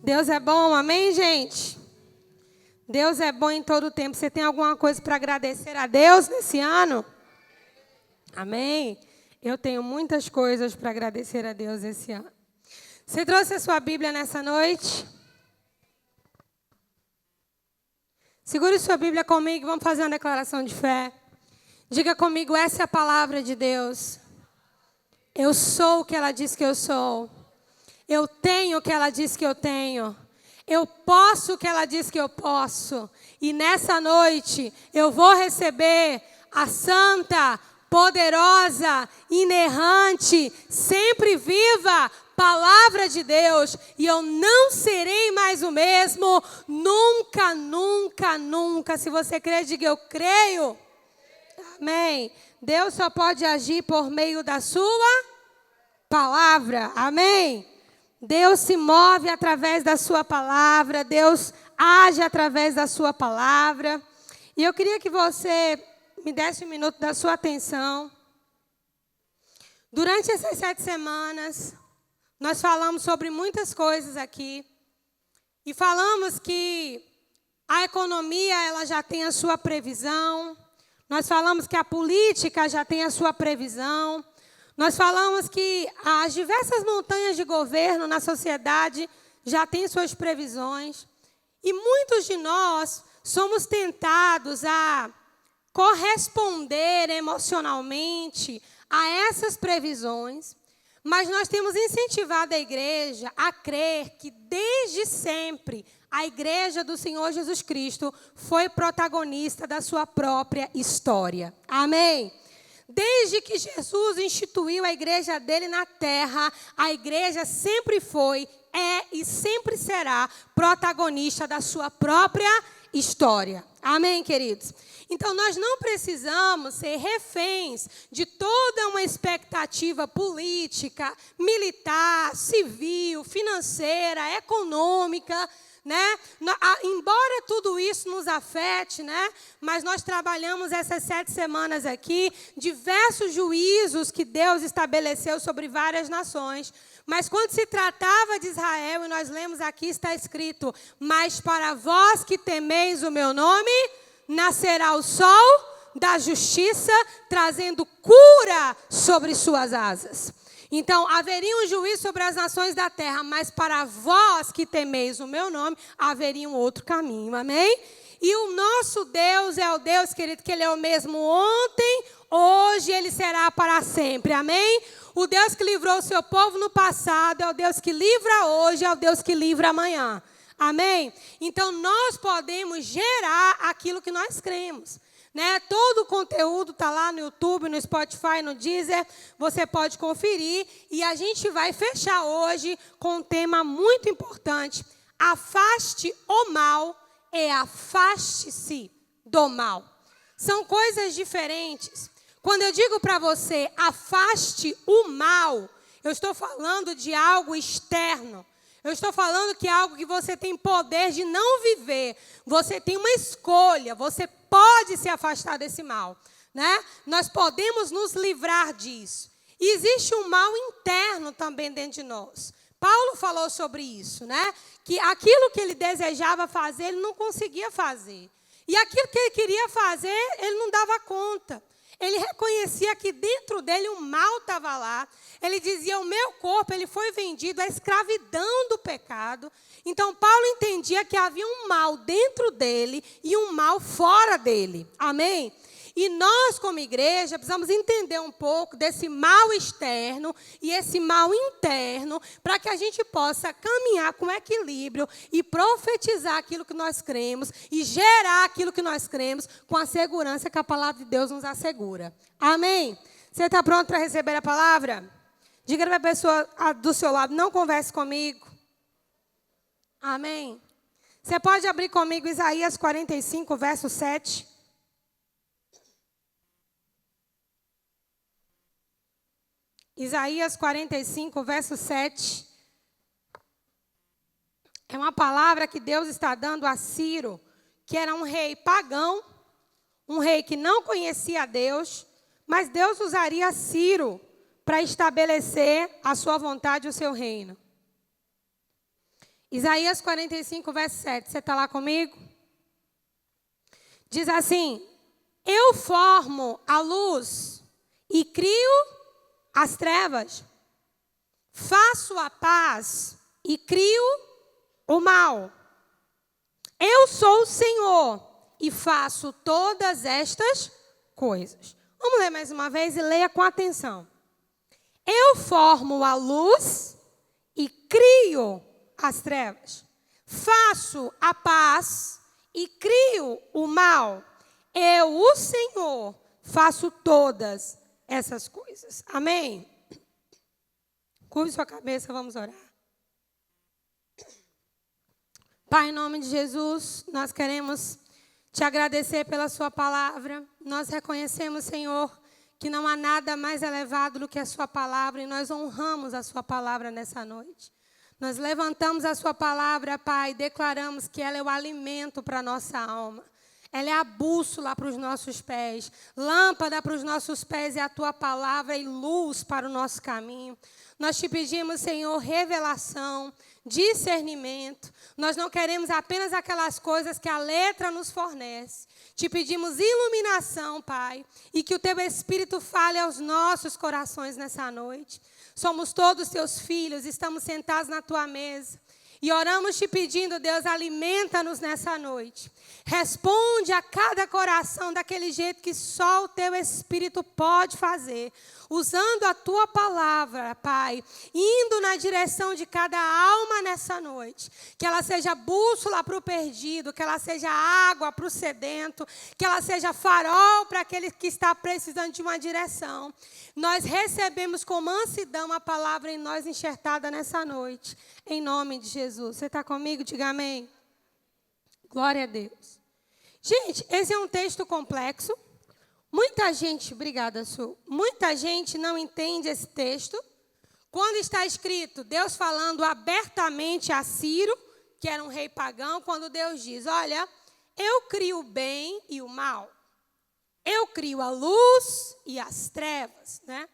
Deus é bom, amém, gente? Deus é bom em todo o tempo. Você tem alguma coisa para agradecer a Deus nesse ano? Amém? Eu tenho muitas coisas para agradecer a Deus esse ano. Você trouxe a sua Bíblia nessa noite? Segure sua Bíblia comigo, vamos fazer uma declaração de fé. Diga comigo, essa é a palavra de Deus. Eu sou o que ela diz que eu sou. Eu tenho o que ela diz que eu tenho. Eu posso o que ela diz que eu posso. E nessa noite eu vou receber a santa, poderosa, inerrante, sempre viva palavra de Deus. E eu não serei mais o mesmo. Nunca, nunca, nunca. Se você crê, diga eu creio. Amém. Deus só pode agir por meio da sua palavra. Amém. Deus se move através da sua palavra, Deus age através da sua palavra. E eu queria que você me desse um minuto da sua atenção. Durante essas 7 semanas, nós falamos sobre muitas coisas aqui. E falamos que a economia ela já tem a sua previsão. Nós falamos que a política já tem a sua previsão. Nós falamos que as diversas montanhas de governo na sociedade já têm suas previsões. E muitos de nós somos tentados a corresponder emocionalmente a essas previsões. Mas nós temos incentivado a igreja a crer que desde sempre a igreja do Senhor Jesus Cristo foi protagonista da sua própria história. Amém? Desde que Jesus instituiu a igreja dele na terra, a igreja sempre foi, é e sempre será protagonista da sua própria história. Amém, queridos? Então, nós não precisamos ser reféns de toda uma expectativa política, militar, civil, financeira, econômica, né? Embora tudo isso nos afete, né? Mas nós trabalhamos essas 7 semanas aqui, diversos juízos que Deus estabeleceu sobre várias nações. Mas quando se tratava de Israel, e nós lemos aqui, está escrito, mas para vós que temeis o meu nome, nascerá o sol da justiça, trazendo cura sobre suas asas. Então, haveria um juízo sobre as nações da terra, mas para vós que temeis o meu nome, haveria um outro caminho, amém? E o nosso Deus é o Deus, querido, que Ele é o mesmo ontem, hoje, Ele será para sempre, amém? O Deus que livrou o seu povo no passado, é o Deus que livra hoje, é o Deus que livra amanhã, amém? Então, nós podemos gerar aquilo que nós cremos. Né? Todo o conteúdo está lá no YouTube, no Spotify, no Deezer. Você pode conferir. E a gente vai fechar hoje com um tema muito importante. Afaste o mal e afaste-se do mal. São coisas diferentes. Quando eu digo para você, afaste o mal, eu estou falando de algo externo. Eu estou falando que é algo que você tem poder de não viver. Você tem uma escolha, você pode se afastar desse mal, né? Nós podemos nos livrar disso. E existe um mal interno também dentro de nós. Paulo falou sobre isso, né? Que aquilo que ele desejava fazer, ele não conseguia fazer. E aquilo que ele queria fazer, ele não dava conta. Ele reconhecia que dentro dele o mal estava lá. Ele dizia, o meu corpo ele foi vendido à escravidão do pecado. Então, Paulo entendia que havia um mal dentro dele e um mal fora dele. Amém? E nós, como igreja, precisamos entender um pouco desse mal externo e esse mal interno, para que a gente possa caminhar com equilíbrio e profetizar aquilo que nós cremos e gerar aquilo que nós cremos com a segurança que a palavra de Deus nos assegura. Amém? Você está pronto para receber a palavra? Diga para a pessoa do seu lado, não converse comigo. Amém? Você pode abrir comigo Isaías 45, verso 7. Isaías 45, verso 7. É uma palavra que Deus está dando a Ciro, que era um rei pagão, um rei que não conhecia a Deus, mas Deus usaria Ciro para estabelecer a sua vontade e o seu reino. Isaías 45, verso 7. Você está lá comigo? Diz assim: eu formo a luz e crio as trevas. Faço a paz e crio o mal. Eu sou o Senhor e faço todas estas coisas. Vamos ler mais uma vez e leia com atenção. Eu formo a luz e crio as trevas. Faço a paz e crio o mal. Eu, o Senhor, faço todas essas coisas. Amém? Curve sua cabeça, vamos orar. Pai, em nome de Jesus, nós queremos te agradecer pela sua palavra. Nós reconhecemos, Senhor, que não há nada mais elevado do que a sua palavra e nós honramos a sua palavra nessa noite. Nós levantamos a sua palavra, Pai, e declaramos que ela é o alimento para a nossa alma. Ela é a bússola para os nossos pés, lâmpada para os nossos pés é a tua palavra e luz para o nosso caminho. Nós te pedimos, Senhor, revelação, discernimento. Nós não queremos apenas aquelas coisas que a letra nos fornece. Te pedimos iluminação, Pai, e que o teu Espírito fale aos nossos corações nessa noite. Somos todos teus filhos, estamos sentados na tua mesa. E oramos te pedindo, Deus, alimenta-nos nessa noite. Responde a cada coração daquele jeito que só o teu Espírito pode fazer. Usando a tua palavra, Pai. Indo na direção de cada alma nessa noite. Que ela seja bússola para o perdido. Que ela seja água para o sedento. Que ela seja farol para aquele que está precisando de uma direção. Nós recebemos com mansidão a palavra em nós enxertada nessa noite. Em nome de Jesus. Você está comigo? Diga amém. Glória a Deus. Gente, esse é um texto complexo. Muita gente, obrigada, Su. Muita gente não entende esse texto. Quando está escrito Deus falando abertamente a Ciro, que era um rei pagão, quando Deus diz, olha, eu crio o bem e o mal. Eu crio a luz e as trevas, né?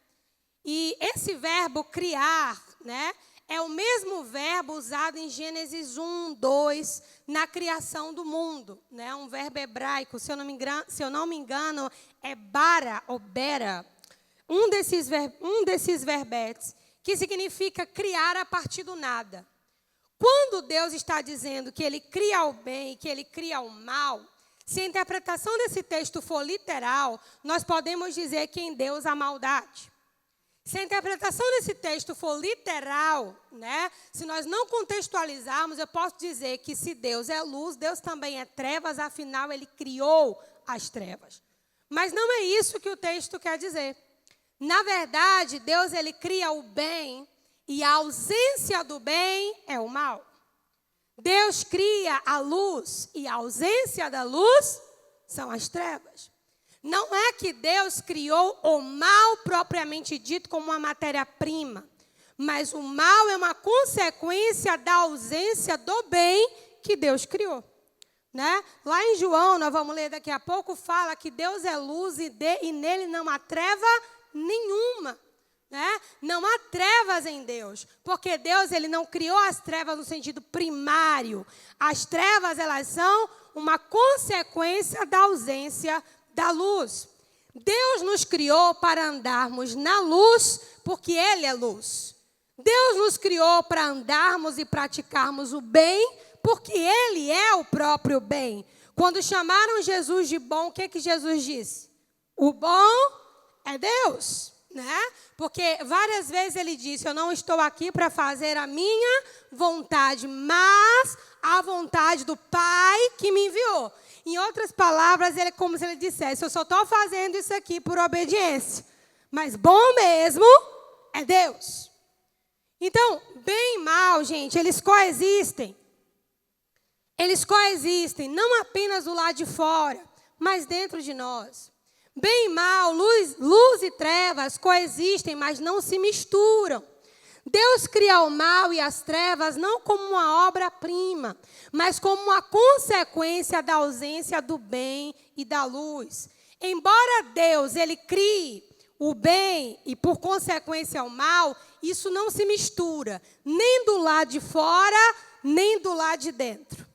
E esse verbo criar, né, é o mesmo verbo usado em Gênesis 1, 2, na criação do mundo, né? Um verbo hebraico, se eu não me engano, é bara ou bera. Um desses verbetes, que significa criar a partir do nada. Quando Deus está dizendo que Ele cria o bem e que Ele cria o mal, se a interpretação desse texto for literal, nós podemos dizer que em Deus há maldade. Se a interpretação desse texto for literal, né, se nós não contextualizarmos, eu posso dizer que se Deus é luz, Deus também é trevas, afinal Ele criou as trevas. Mas não é isso que o texto quer dizer. Na verdade, Deus ele cria o bem e a ausência do bem é o mal. Deus cria a luz e a ausência da luz são as trevas. Não é que Deus criou o mal propriamente dito como uma matéria-prima, mas o mal é uma consequência da ausência do bem que Deus criou. Né? Lá em João, nós vamos ler daqui a pouco, fala que Deus é luz e nele não há treva nenhuma. Né? Não há trevas em Deus, porque Deus ele não criou as trevas no sentido primário. As trevas elas são uma consequência da ausência da luz. Deus nos criou para andarmos na luz, porque Ele é luz. Deus nos criou para andarmos e praticarmos o bem, porque Ele é o próprio bem. Quando chamaram Jesus de bom, o que Jesus disse? O bom é Deus, né? Porque várias vezes Ele disse, eu não estou aqui para fazer a minha vontade, mas a vontade do Pai que me enviou. Em outras palavras, ele é como se ele dissesse, eu só estou fazendo isso aqui por obediência. Mas bom mesmo é Deus. Então, bem e mal, gente, eles coexistem. Eles coexistem, não apenas do lado de fora, mas dentro de nós. Bem e mal, luz e trevas coexistem, mas não se misturam. Deus cria o mal e as trevas não como uma obra-prima, mas como uma consequência da ausência do bem e da luz. Embora Deus ele crie o bem e, por consequência, o mal, isso não se mistura, nem do lado de fora, nem do lado de dentro.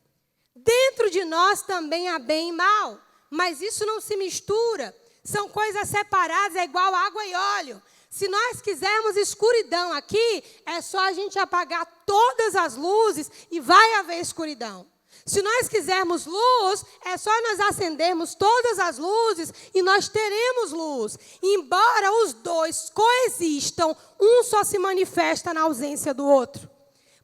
Dentro de nós também há bem e mal, mas isso não se mistura. São coisas separadas, é igual água e óleo. Se nós quisermos escuridão aqui, é só a gente apagar todas as luzes e vai haver escuridão. Se nós quisermos luz, é só nós acendermos todas as luzes e nós teremos luz. Embora os dois coexistam, um só se manifesta na ausência do outro.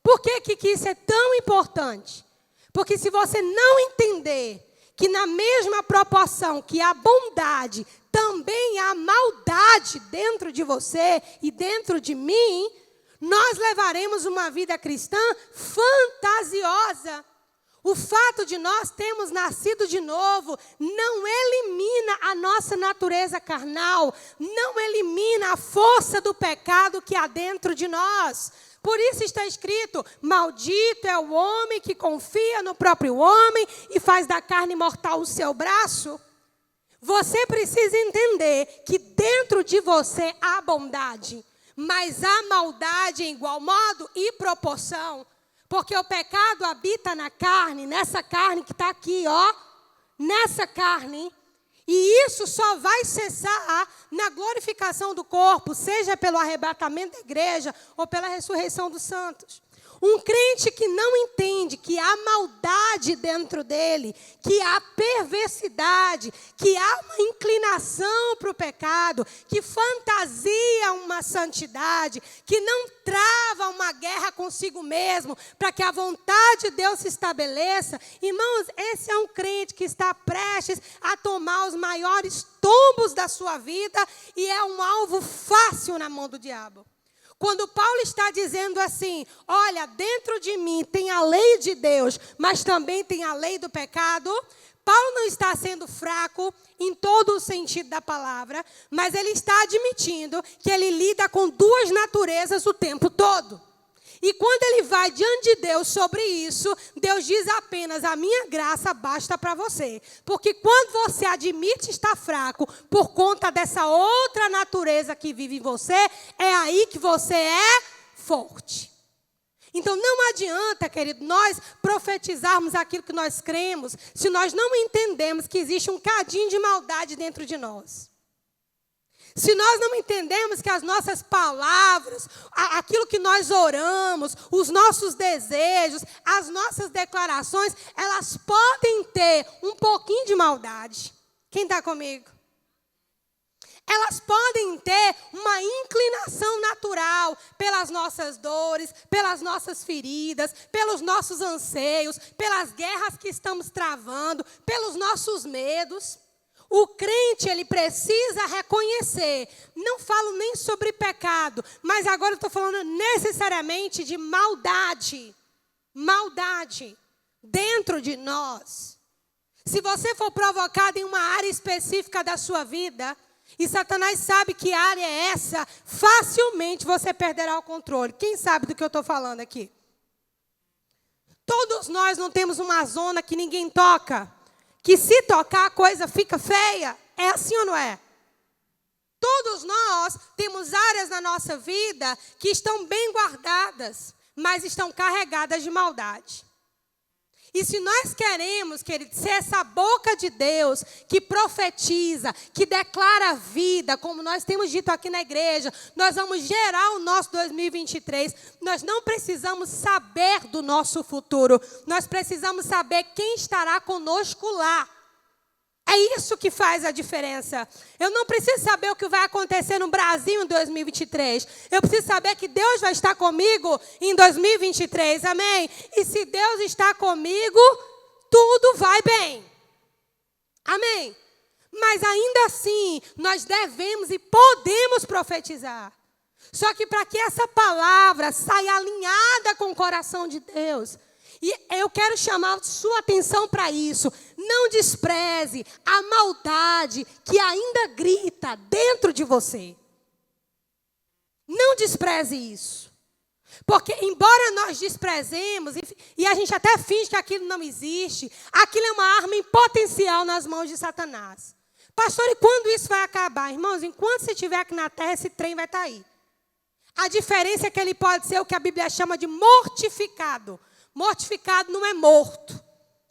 Por que isso é tão importante? Porque se você não entender que na mesma proporção que há bondade, também há maldade dentro de você e dentro de mim, nós levaremos uma vida cristã fantasiosa. O fato de nós termos nascido de novo não elimina a nossa natureza carnal, não elimina a força do pecado que há dentro de nós. Por isso está escrito: maldito é o homem que confia no próprio homem e faz da carne mortal o seu braço. Você precisa entender que dentro de você há bondade, mas há maldade em igual modo e proporção. Porque o pecado habita na carne, nessa carne que está aqui, ó. Nessa carne. E isso só vai cessar na glorificação do corpo, seja pelo arrebatamento da igreja ou pela ressurreição dos santos. Um crente que não entende que há maldade dentro dele, que há perversidade, que há uma inclinação para o pecado, que fantasia uma santidade, que não trava uma guerra consigo mesmo, para que a vontade de Deus se estabeleça. Irmãos, esse é um crente que está prestes a tomar os maiores tombos da sua vida e é um alvo fácil na mão do diabo. Quando Paulo está dizendo assim, olha, dentro de mim tem a lei de Deus, mas também tem a lei do pecado, Paulo não está sendo fraco em todo o sentido da palavra, mas ele está admitindo que ele lida com duas naturezas o tempo todo. E quando ele vai diante de Deus sobre isso, Deus diz apenas, a minha graça basta para você. Porque quando você admite estar fraco, por conta dessa outra natureza que vive em você, é aí que você é forte. Então não adianta, querido, nós profetizarmos aquilo que nós cremos, se nós não entendemos que existe um cadinho de maldade dentro de nós. Se nós não entendemos que as nossas palavras, aquilo que nós oramos, os nossos desejos, as nossas declarações, elas podem ter um pouquinho de maldade. Quem está comigo? Elas podem ter uma inclinação natural pelas nossas dores, pelas nossas feridas, pelos nossos anseios, pelas guerras que estamos travando, pelos nossos medos. O crente, ele precisa reconhecer, não falo nem sobre pecado, mas agora eu estou falando necessariamente de maldade. Maldade dentro de nós. Se você for provocado em uma área específica da sua vida, e Satanás sabe que área é essa, facilmente você perderá o controle. Quem sabe do que eu estou falando aqui? Todos nós não temos uma zona que ninguém toca. Que se tocar a coisa fica feia. É assim ou não é? Todos nós temos áreas na nossa vida que estão bem guardadas, mas estão carregadas de maldade. E se nós queremos, querido, ser essa boca de Deus que profetiza, que declara vida, como nós temos dito aqui na igreja, nós vamos gerar o nosso 2023. Nós não precisamos saber do nosso futuro. Nós precisamos saber quem estará conosco lá. É isso que faz a diferença. Eu não preciso saber o que vai acontecer no Brasil em 2023. Eu preciso saber que Deus vai estar comigo em 2023. Amém? E se Deus está comigo, tudo vai bem. Amém? Mas ainda assim, nós devemos e podemos profetizar. Só que para que essa palavra saia alinhada com o coração de Deus, e eu quero chamar sua atenção para isso. Não despreze a maldade que ainda grita dentro de você. Não despreze isso. Porque embora nós desprezemos, e a gente até finge que aquilo não existe, aquilo é uma arma em potencial nas mãos de Satanás. Pastor, e quando isso vai acabar? Irmãos, enquanto você estiver aqui na terra, esse trem vai estar aí. A diferença é que ele pode ser o que a Bíblia chama de mortificado. Mortificado não é morto.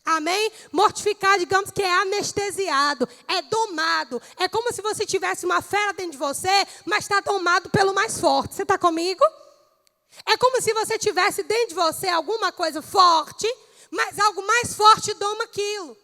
Amém? Mortificado, digamos que é anestesiado, é domado. É como se você tivesse uma fera dentro de você, mas está domado pelo mais forte. Você está comigo? É como se você tivesse dentro de você alguma coisa forte, mas algo mais forte doma aquilo.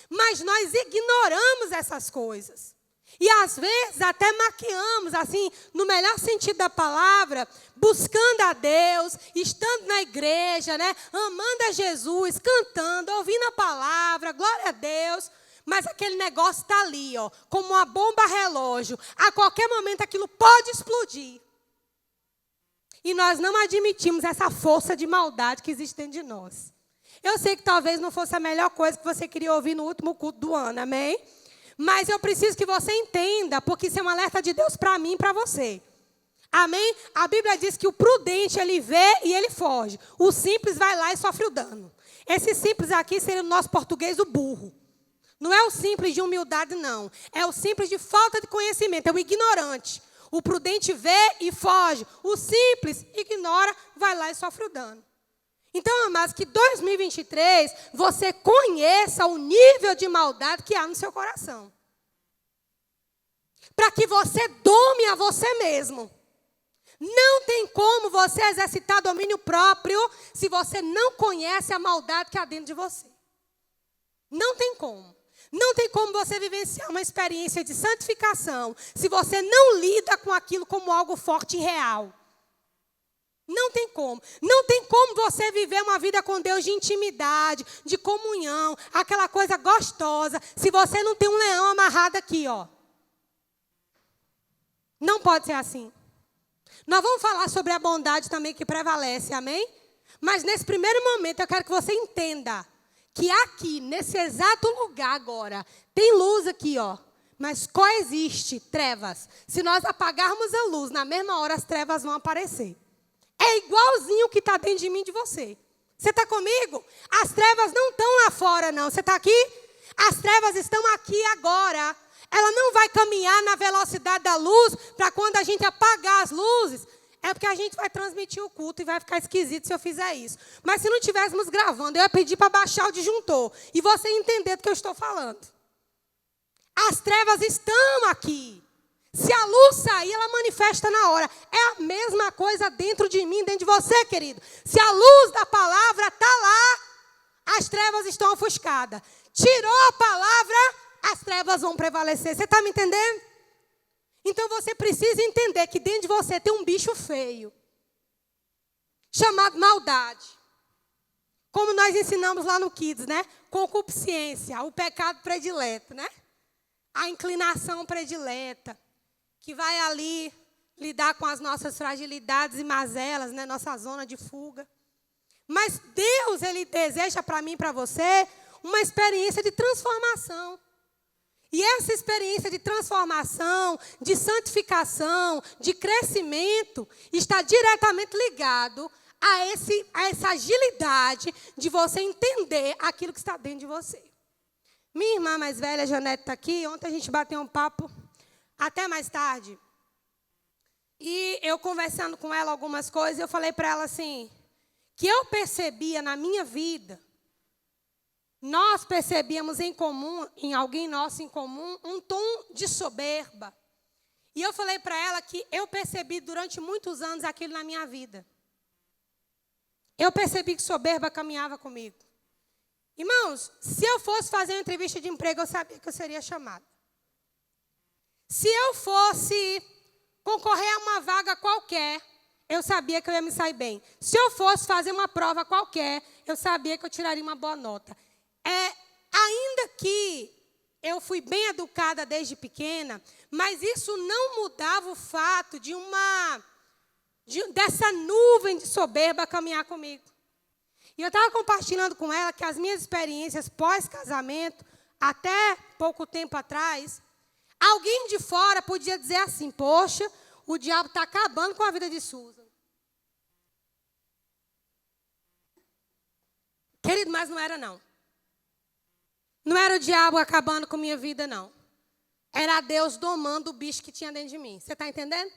Mas nós ignoramos essas coisas. E às vezes até maquiamos, assim, no melhor sentido da palavra, buscando a Deus, estando na igreja, né? Amando a Jesus, cantando, ouvindo a palavra, glória a Deus. Mas aquele negócio está ali, ó, como uma bomba relógio. A qualquer momento aquilo pode explodir. E nós não admitimos essa força de maldade que existe dentro de nós. Eu sei que talvez não fosse a melhor coisa que você queria ouvir no último culto do ano, amém? Mas eu preciso que você entenda, porque isso é um alerta de Deus para mim e para você. Amém? A Bíblia diz que o prudente, ele vê e ele foge. O simples vai lá e sofre o dano. Esse simples aqui seria no nosso português o burro. Não é o simples de humildade, não. É o simples de falta de conhecimento, é o ignorante. O prudente vê e foge. O simples ignora, vai lá e sofre o dano. Então, amados, que 2023 você conheça o nível de maldade que há no seu coração. Para que você dome a você mesmo. Não tem como você exercitar domínio próprio se você não conhece a maldade que há dentro de você. Não tem como. Não tem como você vivenciar uma experiência de santificação se você não lida com aquilo como algo forte e real. Não tem como. Não tem como você viver uma vida com Deus de intimidade, de comunhão, aquela coisa gostosa, se você não tem um leão amarrado aqui, ó. Não pode ser assim. Nós vamos falar sobre a bondade também que prevalece, amém? Mas nesse primeiro momento eu quero que você entenda que aqui, nesse exato lugar agora, tem luz aqui, ó. Mas coexiste trevas. Se nós apagarmos a luz, na mesma hora as trevas vão aparecer. É igualzinho o que está dentro de mim e de você. Você está comigo? As trevas não estão lá fora, não. Você está aqui? As trevas estão aqui agora. Ela não vai caminhar na velocidade da luz para quando a gente apagar as luzes. É porque a gente vai transmitir o culto e vai ficar esquisito se eu fizer isso. Mas se não estivéssemos gravando, eu ia pedir para baixar o disjuntor. E você entender do que eu estou falando. As trevas estão aqui. Se a luz sair, ela manifesta na hora. É a mesma coisa dentro de mim, dentro de você, querido. Se a luz da palavra está lá, as trevas estão ofuscadas. Tirou a palavra, as trevas vão prevalecer. Você está me entendendo? Então você precisa entender que dentro de você tem um bicho feio, chamado maldade. Como nós ensinamos lá no Kids, né? Concupiscência, o pecado predileto, né? A inclinação predileta. Que vai ali lidar com as nossas fragilidades e mazelas, né? Nossa zona de fuga. Mas Deus, Ele deseja para mim e para você uma experiência de transformação. E essa experiência de transformação, de santificação, de crescimento, está diretamente ligado a essa agilidade de você entender aquilo que está dentro de você. Minha irmã mais velha, Janete, está aqui. Ontem a gente bateu um papo até mais tarde. E eu conversando com ela algumas coisas, eu falei para ela assim, que eu percebia na minha vida, nós percebíamos em comum, em alguém nosso em comum, um tom de soberba. E eu falei para ela que eu percebi durante muitos anos aquilo na minha vida. Eu percebi que soberba caminhava comigo. Irmãos, se eu fosse fazer uma entrevista de emprego, eu sabia que eu seria chamada. Se eu fosse concorrer a uma vaga qualquer, eu sabia que eu ia me sair bem. Se eu fosse fazer uma prova qualquer, eu sabia que eu tiraria uma boa nota. Ainda que eu fui bem educada desde pequena, mas isso não mudava o fato dessa nuvem de soberba caminhar comigo. E eu estava compartilhando com ela que as minhas experiências pós-casamento, até pouco tempo atrás, alguém de fora podia dizer assim, poxa, o diabo está acabando com a vida de Susan. Querido, mas não era não. Não era o diabo acabando com a minha vida, não. Era Deus domando o bicho que tinha dentro de mim. Você está entendendo?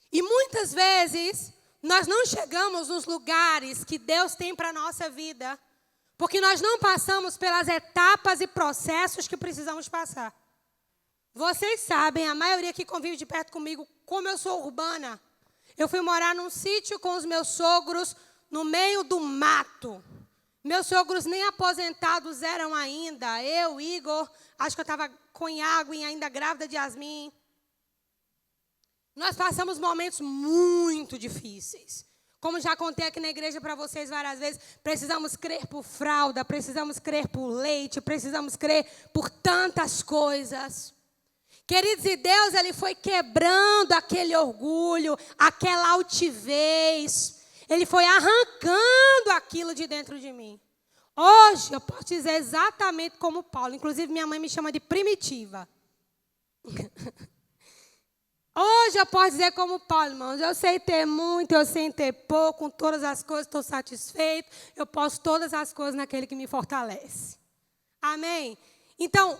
E muitas vezes, nós não chegamos nos lugares que Deus tem para a nossa vida, porque nós não passamos pelas etapas e processos que precisamos passar. Vocês sabem, a maioria que convive de perto comigo, como eu sou urbana. Eu fui morar num sítio com os meus sogros, no meio do mato. Meus sogros nem aposentados eram ainda. Eu, Igor, acho que eu estava com Iago e ainda grávida de Yasmin. Nós passamos momentos muito difíceis. Como já contei aqui na igreja para vocês várias vezes, precisamos crer por fralda, precisamos crer por leite, precisamos crer por tantas coisas. Queridos, e Deus, Ele foi quebrando aquele orgulho, aquela altivez. Ele foi arrancando aquilo de dentro de mim. Hoje, eu posso dizer exatamente como Paulo. Inclusive, minha mãe me chama de primitiva. Hoje eu posso dizer como Paulo, irmãos, eu sei ter muito, eu sei ter pouco, com todas as coisas estou satisfeito, eu posso todas as coisas naquele que me fortalece. Amém? Então,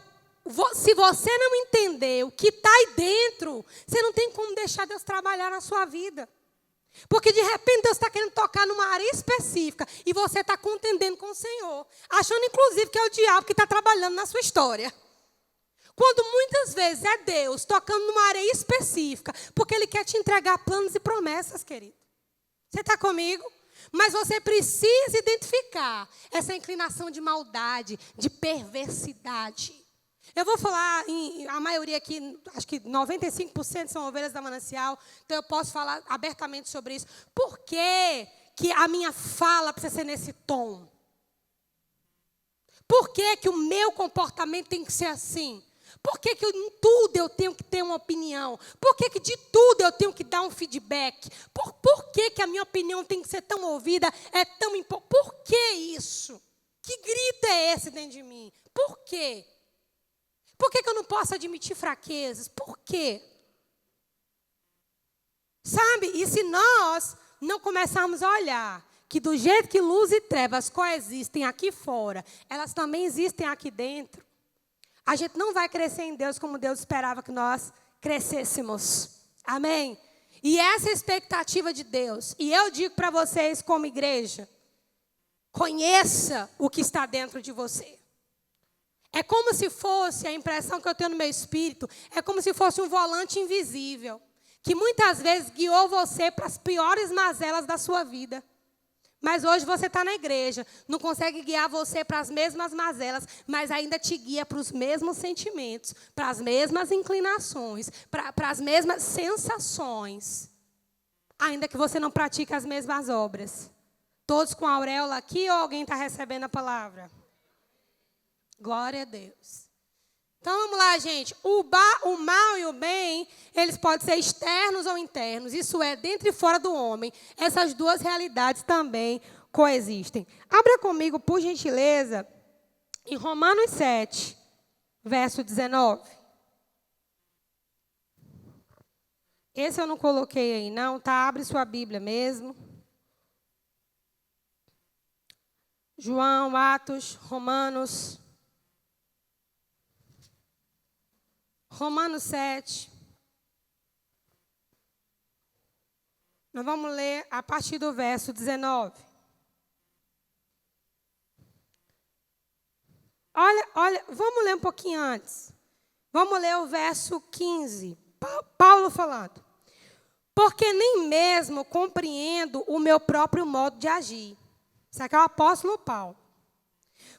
se você não entender o que está aí dentro, você não tem como deixar Deus trabalhar na sua vida. Porque de repente Deus está querendo tocar numa área específica e você está contendendo com o Senhor, achando inclusive que é o diabo que está trabalhando na sua história. Quando muitas vezes é Deus tocando numa área específica, porque Ele quer te entregar planos e promessas, querido. Você está comigo? Mas você precisa identificar essa inclinação de maldade, de perversidade. Eu vou falar, a maioria aqui, acho que 95% são ovelhas da Manancial, então eu posso falar abertamente sobre isso. Por que a minha fala precisa ser nesse tom? Por que o meu comportamento tem que ser assim? Por que em tudo eu tenho que ter uma opinião? Por que de tudo eu tenho que dar um feedback? Por que a minha opinião tem que ser tão ouvida, é tão importante? Por que isso? Que grito é esse dentro de mim? Por quê? Por que eu não posso admitir fraquezas? Por quê? Sabe? E se nós não começarmos a olhar que do jeito que luz e trevas coexistem aqui fora, elas também existem aqui dentro, a gente não vai crescer em Deus como Deus esperava que nós crescêssemos. Amém? E essa é a expectativa de Deus. E eu digo para vocês como igreja, conheça o que está dentro de você. É como se fosse, a impressão que eu tenho no meu espírito, é como se fosse um volante invisível, que muitas vezes guiou você para as piores mazelas da sua vida. Mas hoje você está na igreja, não consegue guiar você para as mesmas mazelas, mas ainda te guia para os mesmos sentimentos, para as mesmas inclinações, para as mesmas sensações. Ainda que você não pratique as mesmas obras. Todos com a auréola aqui ou alguém está recebendo a palavra? Glória a Deus. Então vamos lá, gente. O mal e o bem, eles podem ser externos ou internos. Isso é, dentro e fora do homem. Essas duas realidades também coexistem. Abra comigo, por gentileza, em Romanos 7, verso 19. Esse eu não coloquei aí, não, tá? Abre sua Bíblia mesmo. João, Atos, Romanos 7. Nós vamos ler a partir do verso 19. Olha, vamos ler um pouquinho antes. Vamos ler o verso 15. Paulo falando. Porque nem mesmo compreendo o meu próprio modo de agir. Isso aqui é o apóstolo Paulo.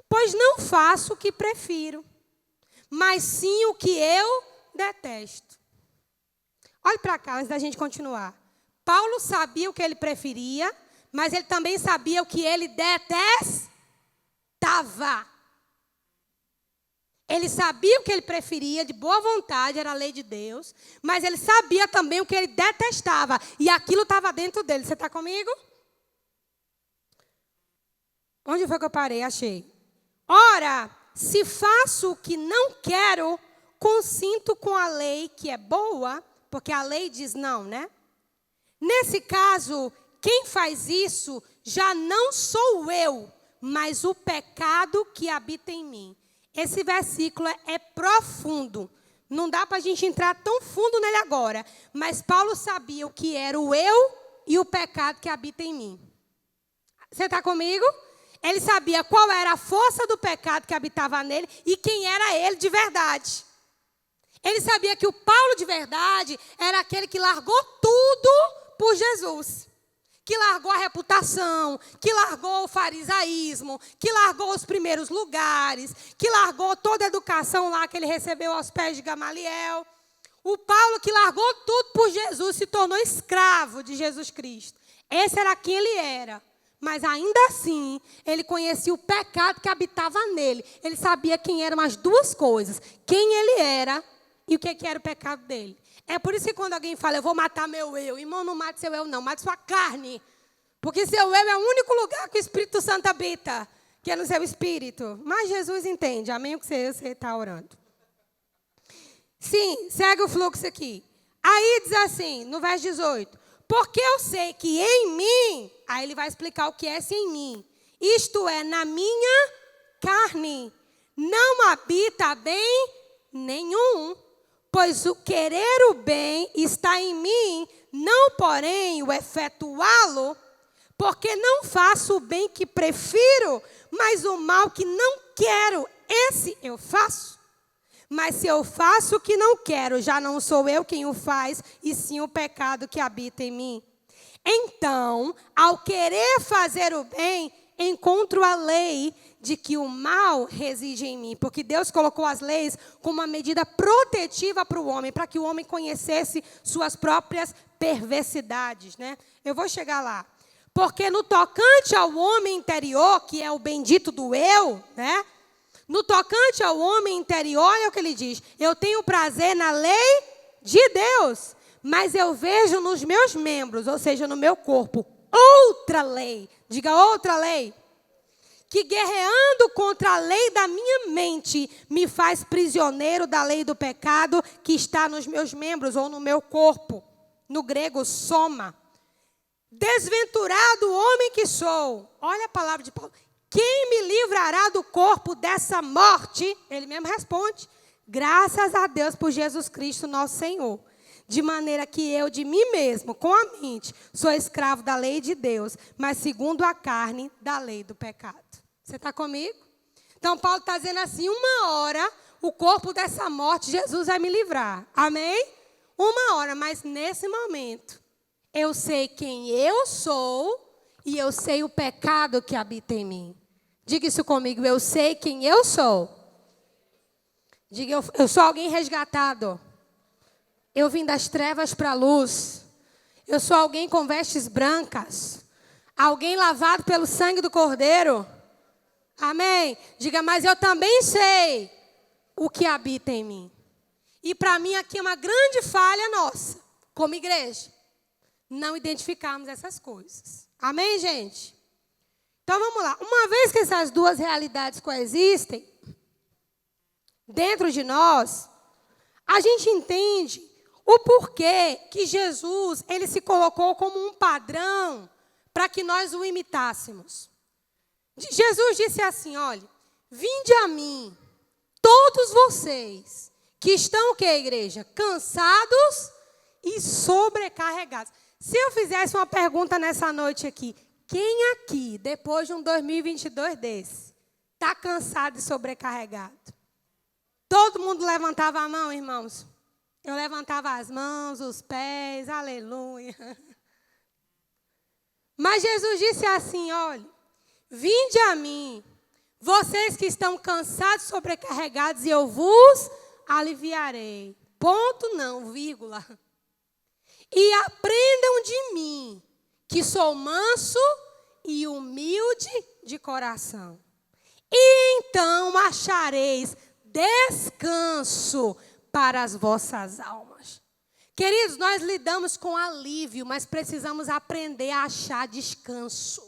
Pois não faço o que prefiro, mas sim o que eu detesto. Olhe para cá, antes da gente continuar. Paulo sabia o que ele preferia, mas ele também sabia o que ele detestava. Ele sabia o que ele preferia, de boa vontade, era a lei de Deus, mas ele sabia também o que ele detestava, e aquilo estava dentro dele. Você está comigo? Onde foi que eu parei? Achei. Ora, se faço o que não quero, consinto com a lei que é boa, porque a lei diz não, né? Nesse caso, quem faz isso já não sou eu, mas o pecado que habita em mim. Esse versículo é profundo. Não dá para a gente entrar tão fundo nele agora. Mas Paulo sabia o que era o eu e o pecado que habita em mim. Você está comigo? Ele sabia qual era a força do pecado que habitava nele e quem era ele de verdade. Ele sabia que o Paulo de verdade era aquele que largou tudo por Jesus. Que largou a reputação, que largou o farisaísmo, que largou os primeiros lugares, que largou toda a educação lá que ele recebeu aos pés de Gamaliel. O Paulo que largou tudo por Jesus, se tornou escravo de Jesus Cristo. Esse era quem ele era. Mas ainda assim, ele conhecia o pecado que habitava nele. Ele sabia quem eram as duas coisas. Quem ele era e o que era o pecado dele. É por isso que quando alguém fala, eu vou matar meu eu. Irmão, não mate seu eu não, mate sua carne. Porque seu eu é o único lugar que o Espírito Santo habita, que é no seu espírito. Mas Jesus entende, amém? O que você está orando. Sim, segue o fluxo aqui. Aí diz assim, no verso 18. Porque eu sei que em mim, aí ele vai explicar o que é esse em mim. Isto é, na minha carne, não habita bem nenhum. Pois o querer o bem está em mim, não porém o efetuá-lo, porque não faço o bem que prefiro, mas o mal que não quero, esse eu faço. Mas se eu faço o que não quero, já não sou eu quem o faz, e sim o pecado que habita em mim. Então, ao querer fazer o bem, encontro a lei de que o mal reside em mim. Porque Deus colocou as leis como uma medida protetiva para o homem, para que o homem conhecesse suas próprias perversidades, né? Eu vou chegar lá. Porque no tocante ao homem interior, que é o bendito do eu, né? No tocante ao homem interior, olha o que ele diz. Eu tenho prazer na lei de Deus, mas eu vejo nos meus membros, ou seja, no meu corpo, outra lei. Diga outra lei. Que guerreando contra a lei da minha mente, me faz prisioneiro da lei do pecado que está nos meus membros ou no meu corpo. No grego, soma. Desventurado homem que sou. Olha a palavra de Paulo. Quem me livrará do corpo dessa morte? Ele mesmo responde. Graças a Deus por Jesus Cristo, nosso Senhor. De maneira que eu, de mim mesmo, com a mente, sou escravo da lei de Deus, mas segundo a carne, da lei do pecado. Você está comigo? Então, Paulo está dizendo assim, uma hora, o corpo dessa morte, Jesus vai me livrar. Amém? Uma hora, mas nesse momento, eu sei quem eu sou e eu sei o pecado que habita em mim. Diga isso comigo, eu sei quem eu sou. Diga, eu sou alguém resgatado. Eu vim das trevas para a luz. Eu sou alguém com vestes brancas. Alguém lavado pelo sangue do Cordeiro. Amém? Diga, mas eu também sei o que habita em mim. E para mim aqui é uma grande falha nossa, como igreja, não identificarmos essas coisas. Amém, gente? Então vamos lá. Uma vez que essas duas realidades coexistem dentro de nós, a gente entende o porquê que Jesus, ele se colocou como um padrão para que nós o imitássemos. Jesus disse assim, olha, vinde a mim, todos vocês que estão, o que, igreja? Cansados e sobrecarregados. Se eu fizesse uma pergunta nessa noite aqui, quem aqui, depois de um 2022 desse, está cansado e sobrecarregado? Todo mundo levantava a mão, irmãos? Eu levantava as mãos, os pés, aleluia. Mas Jesus disse assim, olha, vinde a mim, vocês que estão cansados e sobrecarregados, e eu vos aliviarei. Ponto não, vírgula. E aprendam de mim, que sou manso e humilde de coração. E então achareis descanso para as vossas almas. Queridos, nós lidamos com alívio, mas precisamos aprender a achar descanso.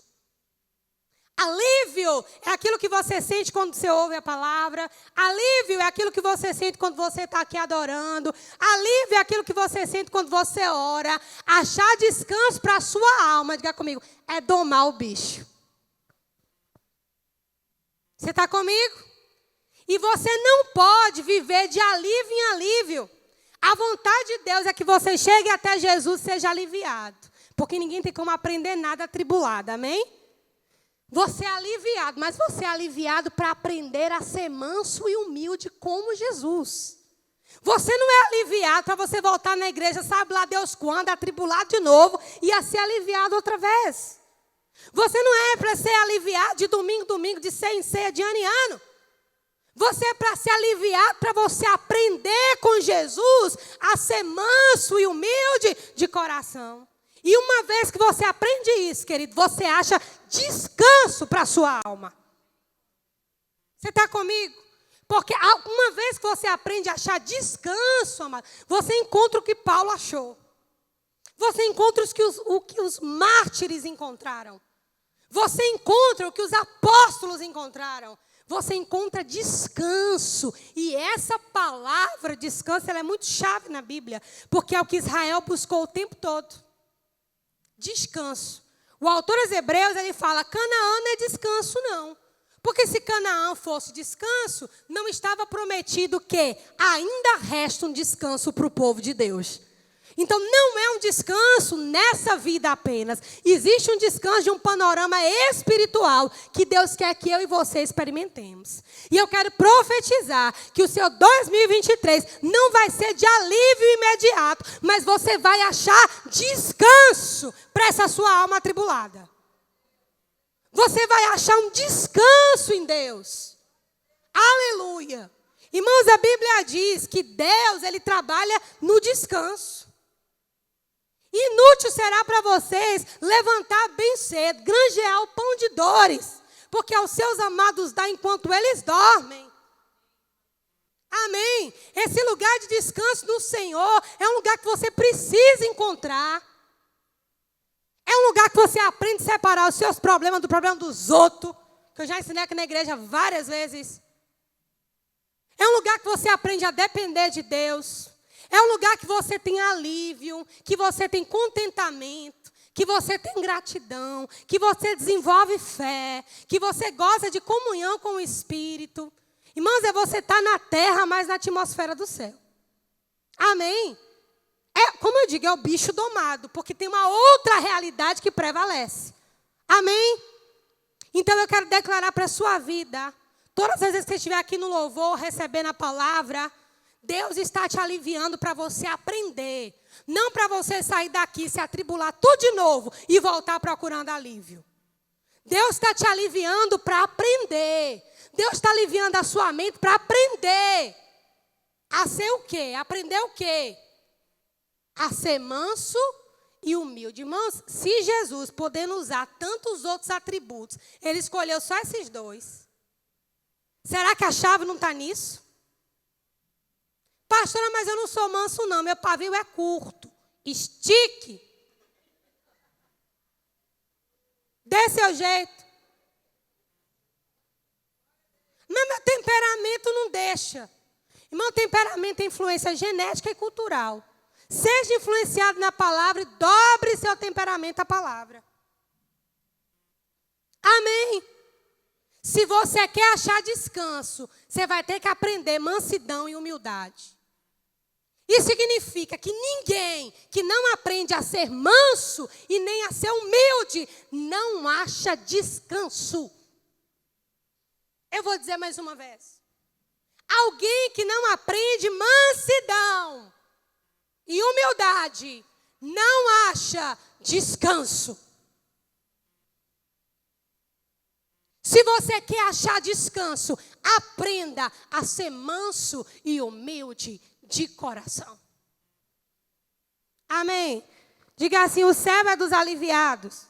Alívio é aquilo que você sente quando você ouve a palavra. Alívio é aquilo que você sente quando você está aqui adorando. Alívio é aquilo que você sente quando você ora. Achar descanso para a sua alma, diga comigo, é domar o bicho. Você está comigo? E você não pode viver de alívio em alívio. A vontade de Deus é que você chegue até Jesus e seja aliviado. porque ninguém tem como aprender nada atribulado, amém? Você é aliviado, mas você é aliviado para aprender a ser manso e humilde como Jesus. Você não é aliviado para você voltar na igreja, sabe lá Deus quando, atribulado de novo e a ser aliviado outra vez. Você não é para ser aliviado de domingo em domingo, de ceia em ceia, de ano em ano. Você é para ser aliviado, para você aprender com Jesus a ser manso e humilde de coração. E uma vez que você aprende isso, querido, você acha descanso para a sua alma. Você está comigo? Porque uma vez que você aprende a achar descanso, amado, você encontra o que Paulo achou. Você encontra o que os mártires encontraram. Você encontra o que os apóstolos encontraram. Você encontra descanso. E essa palavra descanso, ela é muito chave na Bíblia. Porque é o que Israel buscou o tempo todo. Descanso. O autor aos Hebreus, ele fala, Canaã não é descanso não. Porque se Canaã fosse descanso, não estava prometido que ainda resta um descanso para o povo de Deus. Então, não é um descanso nessa vida apenas. Existe um descanso de um panorama espiritual que Deus quer que eu e você experimentemos. E eu quero profetizar que o seu 2023 não vai ser de alívio imediato, mas você vai achar descanso para essa sua alma atribulada. Você vai achar um descanso em Deus. Aleluia. Irmãos, a Bíblia diz que Deus, Ele trabalha no descanso. Inútil será para vocês levantar bem cedo, granjear o pão de dores, porque aos seus amados dá enquanto eles dormem. Amém. Esse lugar de descanso no Senhor é um lugar que você precisa encontrar. É um lugar que você aprende a separar os seus problemas do problema dos outros, que eu já ensinei aqui na igreja várias vezes. É um lugar que você aprende a depender de Deus. É um lugar que você tem alívio, que você tem contentamento, que você tem gratidão, que você desenvolve fé, que você goza de comunhão com o Espírito. Irmãos, é você estar na terra, mas na atmosfera do céu. Amém? Como eu digo, é o bicho domado, porque tem uma outra realidade que prevalece. Amém? Então eu quero declarar para a sua vida, todas as vezes que você estiver aqui no louvor, recebendo a palavra, Deus está te aliviando para você aprender. Não para você sair daqui, se atribular tudo de novo e voltar procurando alívio. Deus está te aliviando para aprender. Deus está aliviando a sua mente para aprender. A ser o quê? Aprender o quê? A ser manso e humilde. Irmãos, se Jesus, podendo usar tantos outros atributos, Ele escolheu só esses dois. Será que a chave não está nisso? Pastora, mas eu não sou manso não, meu pavio é curto. Estique. Dê seu jeito. Mas meu temperamento não deixa. Irmão, temperamento é influência genética e cultural. Seja influenciado na palavra e dobre seu temperamento à palavra. Amém. Se você quer achar descanso, você vai ter que aprender mansidão e humildade. Isso significa que ninguém que não aprende a ser manso e nem a ser humilde, não acha descanso. Eu vou dizer mais uma vez. Alguém que não aprende mansidão e humildade, não acha descanso. Se você quer achar descanso, aprenda a ser manso e humilde de coração. Amém? Diga assim, o céu é dos aliviados.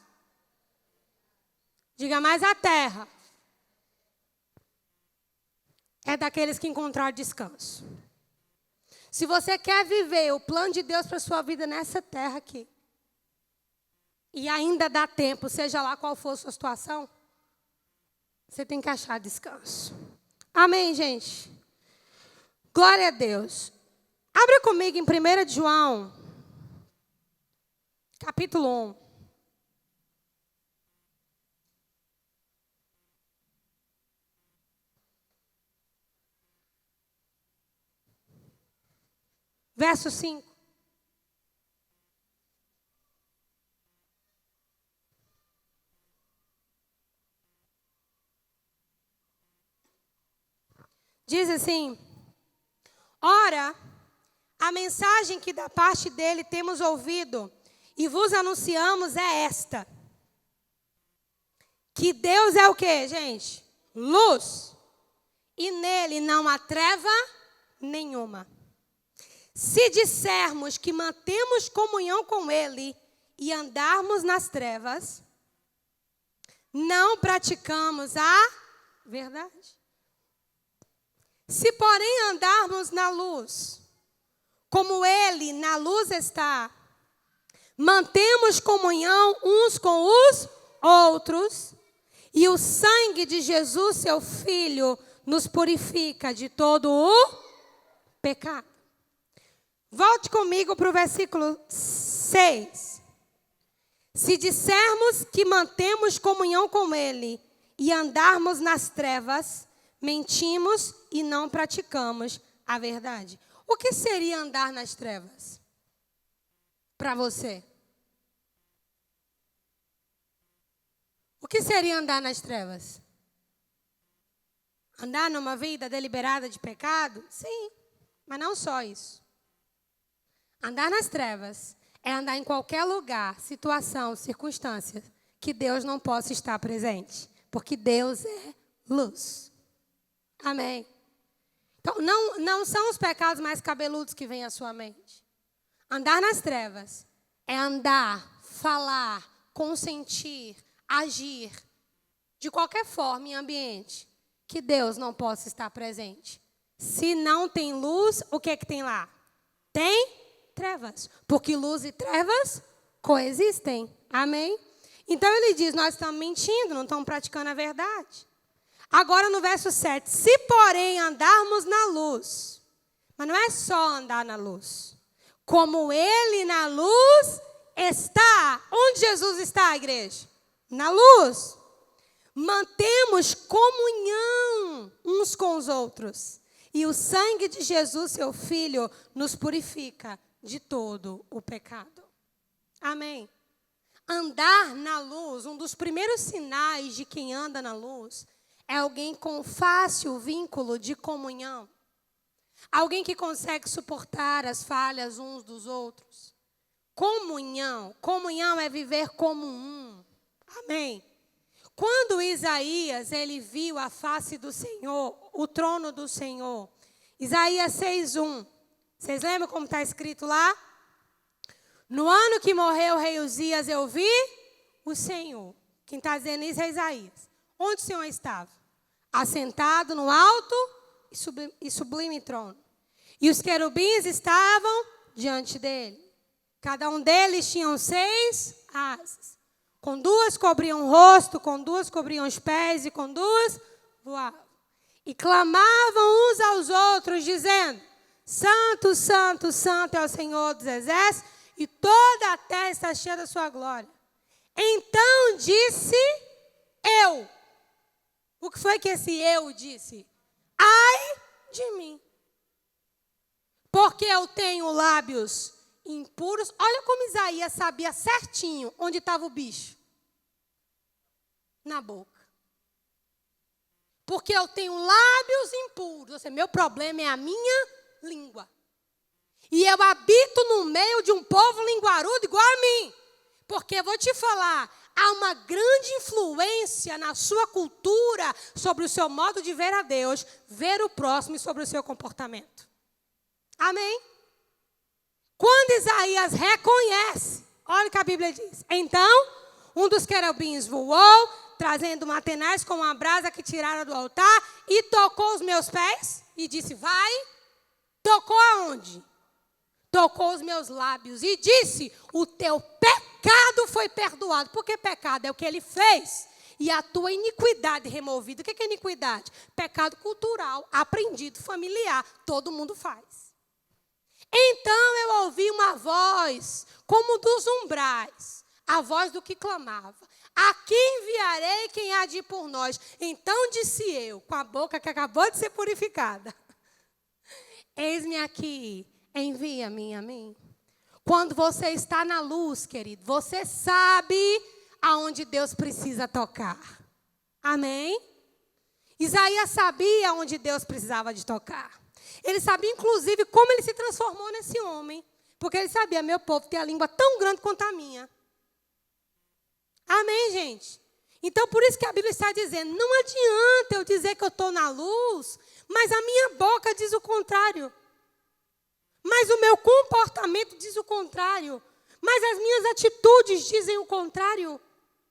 Diga mais, a terra é daqueles que encontraram descanso. Se você quer viver o plano de Deus para a sua vida nessa terra aqui, e ainda dá tempo, seja lá qual for a sua situação, você tem que achar descanso. Amém, gente? Glória a Deus. Abra comigo em 1 João, capítulo 1. Verso 5. Diz assim: ora, a mensagem que da parte dele temos ouvido e vos anunciamos é esta: que Deus é o quê, gente? Luz. E nele não há treva nenhuma. Se dissermos que mantemos comunhão com ele e andarmos nas trevas, não praticamos a verdade. Se, porém, andarmos na luz, como ele na luz está, mantemos comunhão uns com os outros, e o sangue de Jesus, seu Filho, nos purifica de todo o pecado. Volte comigo para o versículo 6. Se dissermos que mantemos comunhão com ele e andarmos nas trevas, mentimos e não praticamos a verdade. O que seria andar nas trevas? Para você? O que seria andar nas trevas? Andar numa vida deliberada de pecado? Sim, mas não só isso. Andar nas trevas é andar em qualquer lugar, situação, circunstância que Deus não possa estar presente. Porque Deus é luz. Amém. Então, não são os pecados mais cabeludos que vêm à sua mente. Andar nas trevas é andar, falar, consentir, agir de qualquer forma em ambiente que Deus não possa estar presente. Se não tem luz, o que é que tem lá? Tem trevas. Porque luz e trevas coexistem. Amém? Então ele diz, nós estamos mentindo, não estamos praticando a verdade. Agora no verso 7, se porém andarmos na luz, mas não é só andar na luz, como ele na luz está. Onde Jesus está, igreja? Na luz. Mantemos comunhão uns com os outros. E o sangue de Jesus, seu Filho, nos purifica de todo o pecado. Amém. Andar na luz, um dos primeiros sinais de quem anda na luz, é alguém com fácil vínculo de comunhão. Alguém que consegue suportar as falhas uns dos outros. Comunhão. Comunhão é viver como um. Amém. Quando Isaías, ele viu a face do Senhor, o trono do Senhor. Isaías 6:1. Vocês lembram como está escrito lá? No ano que morreu o rei Uzias, eu vi o Senhor. Quem está dizendo isso é Isaías. Onde o Senhor estava? Assentado no alto e sublime trono. E os querubins estavam diante dele. Cada um deles tinha 6 asas. Com 2 cobriam o rosto, com 2 cobriam os pés e com 2 voavam. E clamavam uns aos outros, dizendo: Santo, Santo, Santo é o Senhor dos exércitos, e toda a terra está cheia da sua glória. Então disse eu. O que foi que esse eu disse? Ai de mim. Porque eu tenho lábios impuros. Olha como Isaías sabia certinho onde estava o bicho. Na boca. Porque eu tenho lábios impuros. Ou seja, meu problema é a minha língua. E eu habito no meio de um povo linguarudo igual a mim. Porque vou te falar, há uma grande influência na sua cultura sobre o seu modo de ver a Deus, ver o próximo e sobre o seu comportamento. Amém? Quando Isaías reconhece, olha o que a Bíblia diz. Então, um dos querubins voou, trazendo uma tenaz com uma brasa que tiraram do altar, e tocou os meus pés, e disse, vai. Tocou aonde? Tocou os meus lábios, e disse, o teu pecado foi perdoado. Por que pecado? É o que ele fez. E a tua iniquidade removida. O que é iniquidade? Pecado cultural, aprendido, familiar. Todo mundo faz. Então eu ouvi uma voz, como dos umbrais, a voz do que clamava. Aqui enviarei quem há de ir por nós. Então disse eu, com a boca que acabou de ser purificada. Eis-me aqui, envia-me a mim. Quando você está na luz, querido, você sabe aonde Deus precisa tocar. Amém? Isaías sabia onde Deus precisava de tocar. Ele sabia, inclusive, como ele se transformou nesse homem. Porque ele sabia, meu povo tem a língua tão grande quanto a minha. Amém, gente? Então, por isso que a Bíblia está dizendo, não adianta eu dizer que eu estou na luz, mas a minha boca diz o contrário. Mas o meu comportamento diz o contrário. Mas as minhas atitudes dizem o contrário.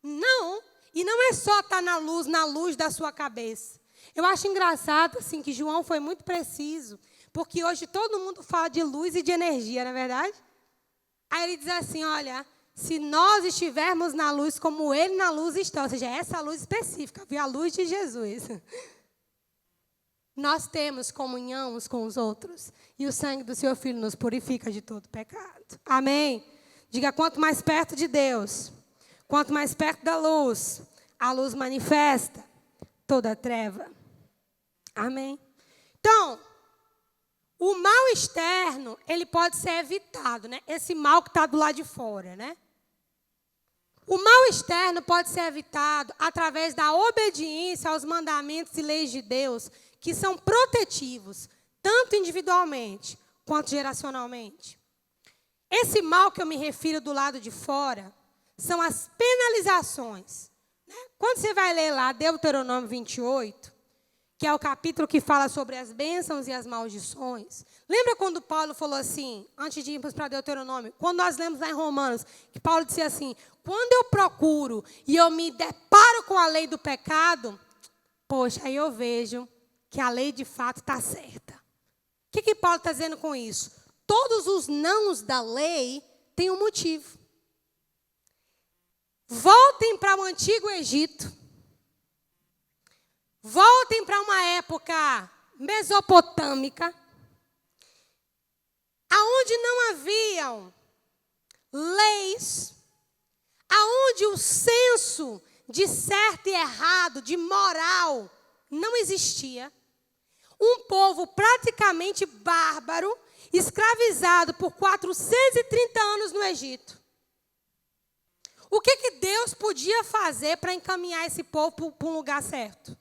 Não. E não é só estar na luz da sua cabeça. Eu acho engraçado, assim, que João foi muito preciso. Porque hoje todo mundo fala de luz e de energia, não é verdade? Aí ele diz assim, olha, se nós estivermos na luz como ele na luz está, ou seja, essa luz específica, viu? A luz de Jesus. Nós temos comunhão uns com os outros. E o sangue do seu Filho nos purifica de todo pecado. Amém? Diga, quanto mais perto de Deus, quanto mais perto da luz, a luz manifesta toda a treva. Amém? Então, o mal externo, ele pode ser evitado, né? Esse mal que está do lado de fora, né? O mal externo pode ser evitado através da obediência aos mandamentos e leis de Deus, que são protetivos, tanto individualmente quanto geracionalmente. Esse mal que eu me refiro do lado de fora são as penalizações. Né? Quando você vai ler lá Deuteronômio 28, que é o capítulo que fala sobre as bênçãos e as maldições. Lembra quando Paulo falou assim, antes de irmos para Deuteronômio, quando nós lemos lá em Romanos, que Paulo disse assim, quando eu procuro e eu me deparo com a lei do pecado, poxa, aí eu vejo que a lei de fato está certa. O que Paulo está dizendo com isso? Todos os nãos da lei têm um motivo. Voltem para o Antigo Egito. Voltem para uma época mesopotâmica, aonde não haviam leis, aonde o senso de certo e errado, de moral, não existia. Um povo praticamente bárbaro, escravizado por 430 anos no Egito. O que Deus podia fazer para encaminhar esse povo para um lugar certo?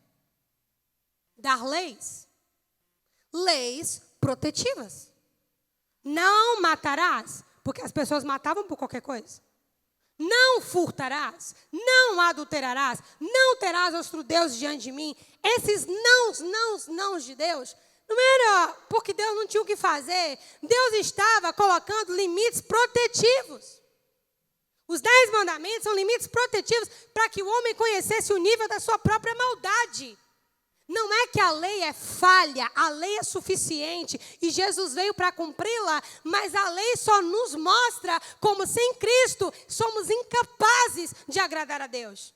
Dar leis. Leis protetivas. Não matarás, porque as pessoas matavam por qualquer coisa. Não furtarás, não adulterarás, não terás outro Deus diante de mim. Esses nãos de Deus, não era porque Deus não tinha o que fazer. Deus estava colocando limites protetivos. Os 10 mandamentos são limites protetivos para que o homem conhecesse o nível da sua própria maldade. Não é que a lei é falha, a lei é suficiente e Jesus veio para cumpri-la, mas a lei só nos mostra como sem Cristo somos incapazes de agradar a Deus.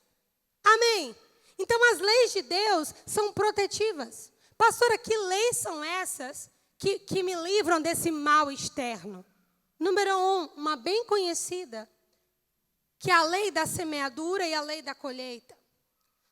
Amém? Então as leis de Deus são protetivas. Pastora, que leis são essas que me livram desse mal externo? Número 1, uma bem conhecida, que é a lei da semeadura e a lei da colheita.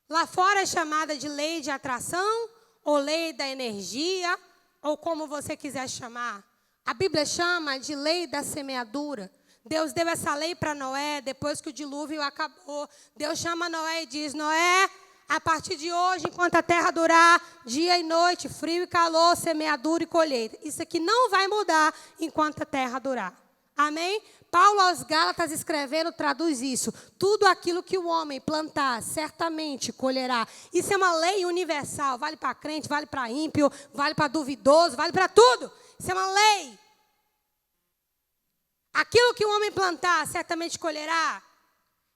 Lá fora é chamada de lei de atração, ou lei da energia, ou como você quiser chamar. A Bíblia chama de lei da semeadura. Deus deu essa lei para Noé, depois que o dilúvio acabou. Deus chama Noé e diz, Noé, a partir de hoje, enquanto a terra durar, dia e noite, frio e calor, semeadura e colheita. Isso aqui não vai mudar enquanto a terra durar. Amém? Paulo aos Gálatas escrevendo traduz isso. Tudo aquilo que o homem plantar, certamente colherá. Isso é uma lei universal. Vale para crente, vale para ímpio, vale para duvidoso, vale para tudo. Isso é uma lei. Aquilo que o homem plantar, certamente colherá.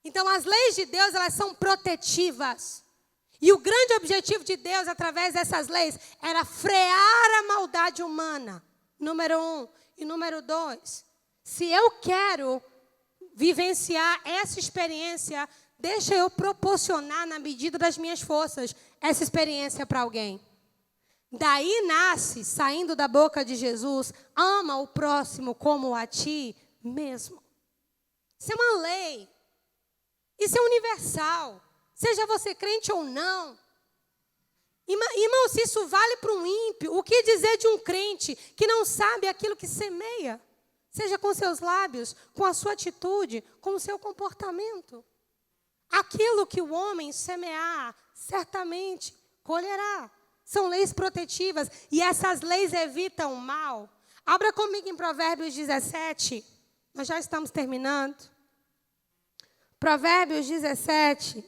Então, as leis de Deus, elas são protetivas. E o grande objetivo de Deus, através dessas leis, era frear a maldade humana. Número 1. E número 2. Se eu quero vivenciar essa experiência, deixa eu proporcionar, na medida das minhas forças, essa experiência para alguém. Daí nasce, saindo da boca de Jesus, ama o próximo como a ti mesmo. Isso é uma lei. Isso é universal. Seja você crente ou não. Irmão, se isso vale para um ímpio, o que dizer de um crente que não sabe aquilo que semeia? Seja com seus lábios, com a sua atitude, com o seu comportamento. Aquilo que o homem semear, certamente colherá. São leis protetivas e essas leis evitam o mal. Abra comigo em Provérbios 17. Nós já estamos terminando. Provérbios 17.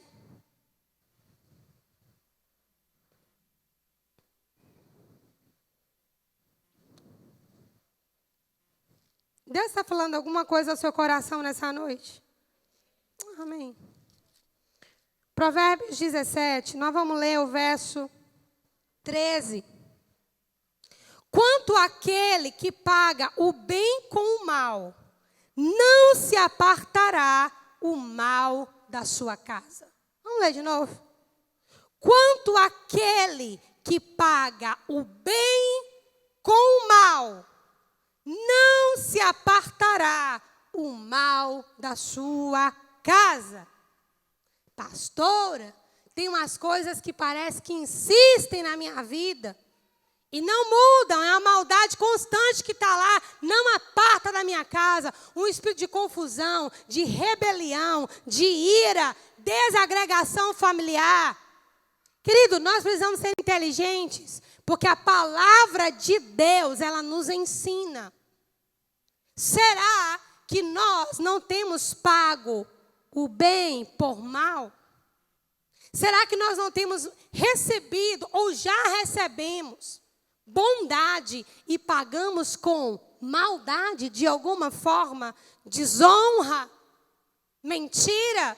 Deus está falando alguma coisa ao seu coração nessa noite? Amém. Provérbios 17, nós vamos ler o verso 13. Quanto àquele que paga o bem com o mal, não se apartará o mal da sua casa. Vamos ler de novo. Quanto àquele que paga o bem com o mal, não se apartará o mal da sua casa. Pastora, tem umas coisas que parece que insistem na minha vida e não mudam, é uma maldade constante que está lá, não aparta da minha casa, um espírito de confusão, de rebelião, de ira, desagregação familiar. Querido, nós precisamos ser inteligentes, porque a palavra de Deus, ela nos ensina. Será que nós não temos pago o bem por mal? Será que nós não temos recebido ou já recebemos bondade e pagamos com maldade de alguma forma, desonra, mentira?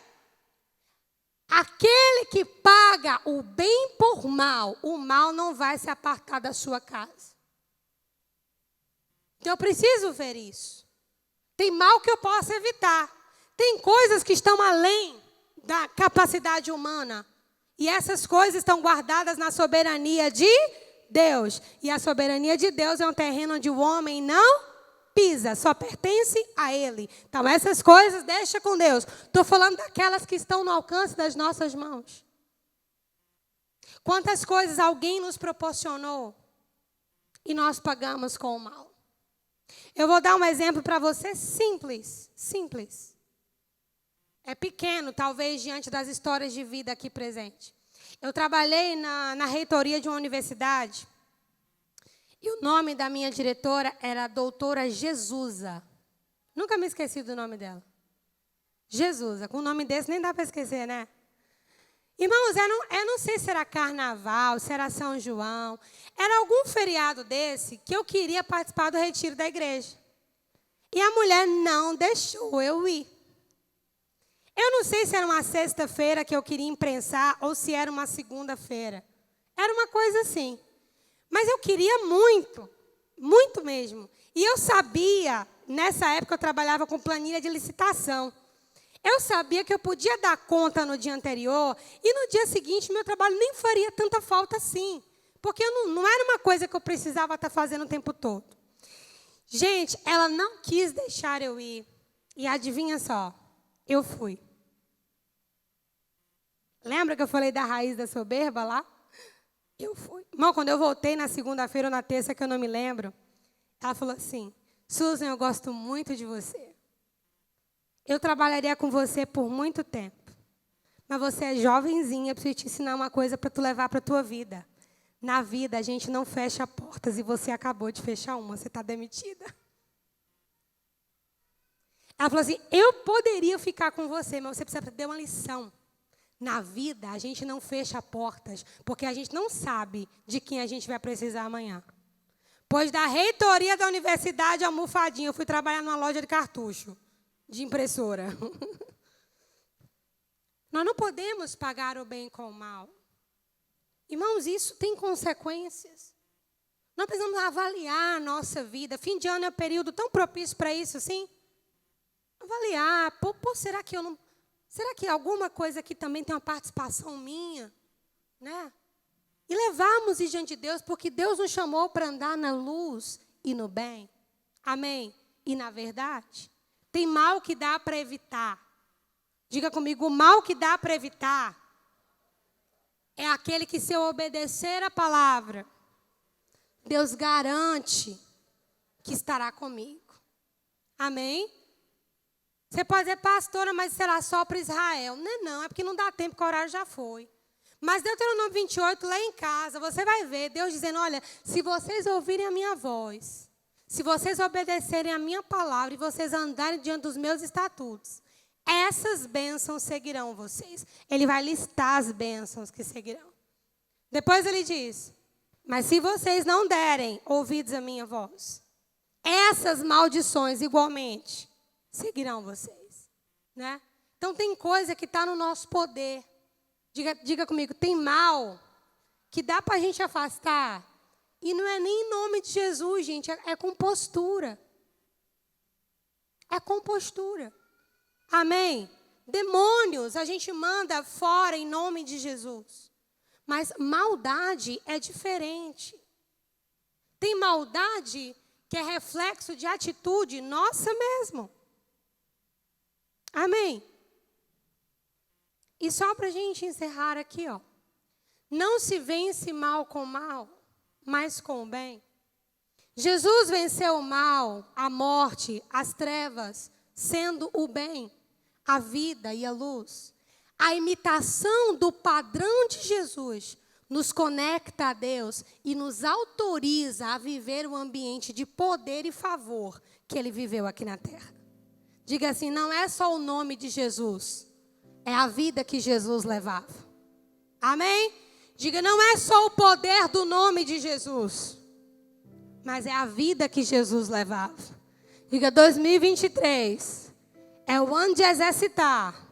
Aquele que paga o bem por mal, o mal não vai se apartar da sua casa. Então eu preciso ver isso. Tem mal que eu posso evitar. Tem coisas que estão além da capacidade humana. E essas coisas estão guardadas na soberania de Deus. E a soberania de Deus é um terreno onde o homem não pisa, só pertence a Ele. Então essas coisas deixa com Deus. Estou falando daquelas que estão no alcance das nossas mãos. Quantas coisas alguém nos proporcionou e nós pagamos com o mal. Eu vou dar um exemplo para você simples. É pequeno, talvez, diante das histórias de vida aqui presente. Eu trabalhei na reitoria de uma universidade. E o nome da minha diretora era a doutora Jesusa. Nunca me esqueci do nome dela. Jesusa. Com um nome desse nem dá para esquecer, né? Irmãos, eu não sei se era carnaval, se era São João. Era algum feriado desse que eu queria participar do retiro da igreja. E a mulher não deixou eu ir. Eu não sei se era uma sexta-feira que eu queria imprensar ou se era uma segunda-feira. Era uma coisa assim. Mas eu queria muito, muito mesmo. E eu sabia, nessa época eu trabalhava com planilha de licitação. Eu sabia que eu podia dar conta no dia anterior e no dia seguinte meu trabalho nem faria tanta falta assim. Porque não era uma coisa que eu precisava estar fazendo o tempo todo. Gente, ela não quis deixar eu ir. E adivinha só, eu fui. Lembra que eu falei da raiz da soberba lá? Eu fui. Irmão, quando eu voltei na segunda-feira ou na terça, que eu não me lembro, ela falou assim, Susan, eu gosto muito de você. Eu trabalharia com você por muito tempo. Mas você é jovenzinha, eu preciso te ensinar uma coisa para tu levar para a tua vida. Na vida, a gente não fecha portas e você acabou de fechar uma, você está demitida. Ela falou assim, eu poderia ficar com você, mas você precisa aprender uma lição. Na vida, a gente não fecha portas, porque a gente não sabe de quem a gente vai precisar amanhã. Pois da reitoria da universidade almofadinha, eu fui trabalhar numa loja de cartucho, de impressora. Nós não podemos pagar o bem com o mal. Irmãos, isso tem consequências. Nós precisamos avaliar a nossa vida. Fim de ano é um período tão propício para isso, assim. Avaliar. Será que eu não... Será que alguma coisa aqui também tem uma participação minha? Né? E levarmos isso diante de Deus, porque Deus nos chamou para andar na luz e no bem. Amém? E na verdade, tem mal que dá para evitar. Diga comigo, o mal que dá para evitar é aquele que, se eu obedecer a palavra, Deus garante que estará comigo. Amém? Você pode dizer, pastora, mas será só para Israel? Não, é porque não dá tempo, que o horário já foi. Mas Deuteronômio 28, lá em casa, você vai ver Deus dizendo, olha, se vocês ouvirem a minha voz, se vocês obedecerem a minha palavra e vocês andarem diante dos meus estatutos, essas bênçãos seguirão vocês. Ele vai listar as bênçãos que seguirão. Depois ele diz, mas se vocês não derem ouvidos à minha voz, essas maldições igualmente seguirão vocês. Né? Então tem coisa que está no nosso poder. Diga comigo, tem mal que dá para a gente afastar. E não é nem em nome de Jesus, gente, é com postura. É com postura. Amém? Demônios a gente manda fora em nome de Jesus. Mas maldade é diferente. Tem maldade que é reflexo de atitude nossa mesmo. Amém? E só para a gente encerrar aqui, ó. Não se vence mal com mal, mas com o bem. Jesus venceu o mal, a morte, as trevas, sendo o bem, a vida e a luz. A imitação do padrão de Jesus nos conecta a Deus e nos autoriza a viver o ambiente de poder e favor que ele viveu aqui na terra. Diga assim, não é só o nome de Jesus, é a vida que Jesus levava. Amém? Diga, não é só o poder do nome de Jesus, mas é a vida que Jesus levava. Diga, 2023 é o ano de exercitar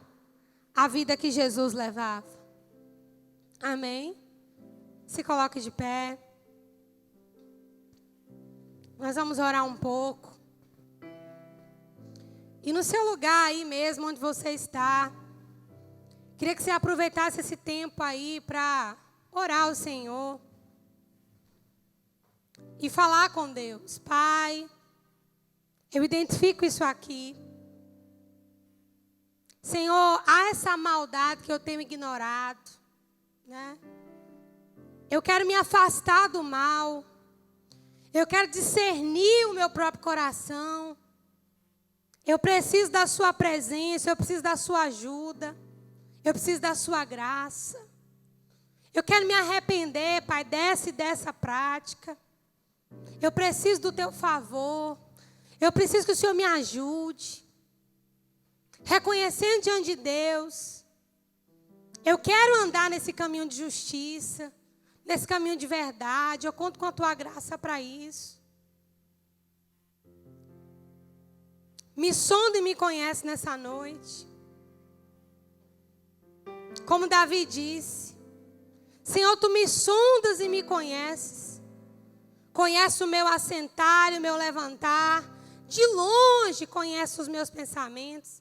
a vida que Jesus levava. Amém? Se coloque de pé. Nós vamos orar um pouco. E no seu lugar aí mesmo, onde você está, queria que você aproveitasse esse tempo aí para orar ao Senhor. E falar com Deus. Pai, eu identifico isso aqui. Senhor, há essa maldade que eu tenho ignorado, né? Eu quero me afastar do mal. Eu quero discernir o meu próprio coração. Eu preciso da sua presença, eu preciso da sua ajuda. Eu preciso da sua graça. Eu quero me arrepender, Pai, dessa prática. Eu preciso do teu favor. Eu preciso que o Senhor me ajude. Reconhecendo diante de Deus. Eu quero andar nesse caminho de justiça. Nesse caminho de verdade. Eu conto com a tua graça para isso. Me sonda e me conhece nessa noite. Como Davi disse. Senhor, tu me sondas e me conheces. Conhece o meu assentar e o meu levantar. De longe conhece os meus pensamentos.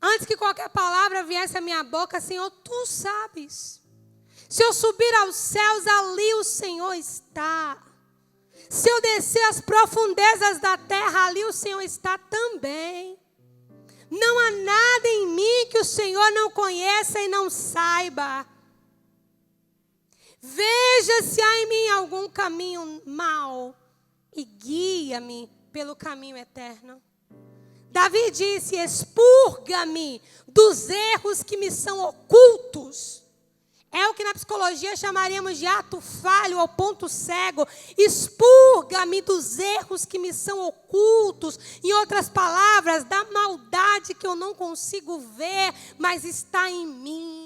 Antes que qualquer palavra viesse à minha boca, Senhor, tu sabes. Se eu subir aos céus, ali o Senhor está. Se eu descer às profundezas da terra, ali o Senhor está também. Não há nada em mim que o Senhor não conheça e não saiba. Veja se há em mim algum caminho mau e guia-me pelo caminho eterno. Davi disse, expurga-me dos erros que me são ocultos. É o que na psicologia chamaríamos de ato falho ou ponto cego. Expurga-me dos erros que me são ocultos. Em outras palavras, da maldade que eu não consigo ver, mas está em mim.